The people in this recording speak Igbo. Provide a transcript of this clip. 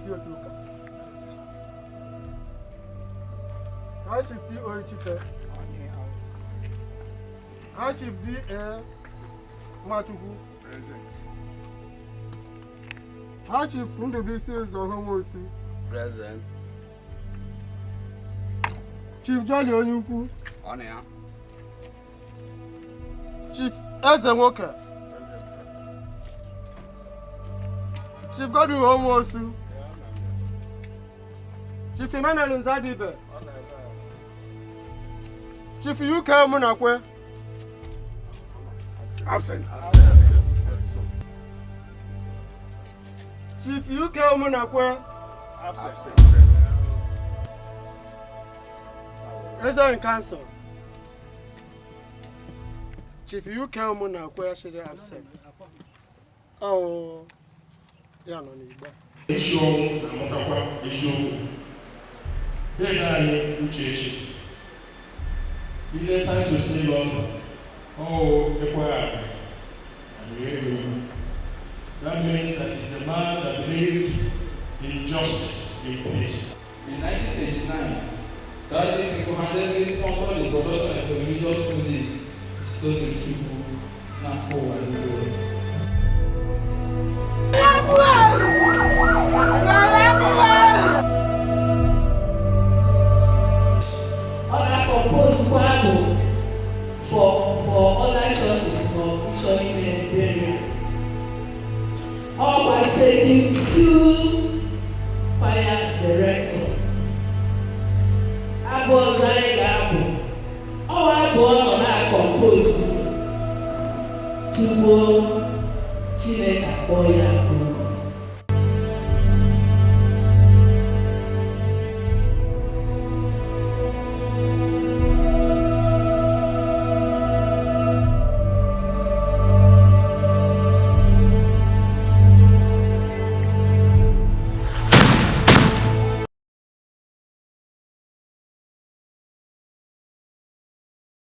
isi otu ụka. High Chief T.O. Ichite. High Chief D.A. Machukwu. High Chief Ndubisi Zohomosi. Present. Chief Jolly Onyukwu. On here. Chief Eze Nwoke. Chief Godwin Omosu. Chief Emmanuel Nzadibe. Chief UK Munakwe. Absent. Chief UK Munakwe. Absent. Eze in Council. Chief UK Munakwe actually absent. Oh, yeah, no need. Issue na issue. Then uchechi. Ile title ni love. Oh, that means that is the man that believed in justice, in peace. In 1989, Daddy single-handedly sponsored the production of a religious music to the Chufu, Napo, and Ido. Compose Bible for other churches for Ishoni burial. All was taking few choir director. Abo Zaiga Abo. All Abo on our compose to go Chineka Oya.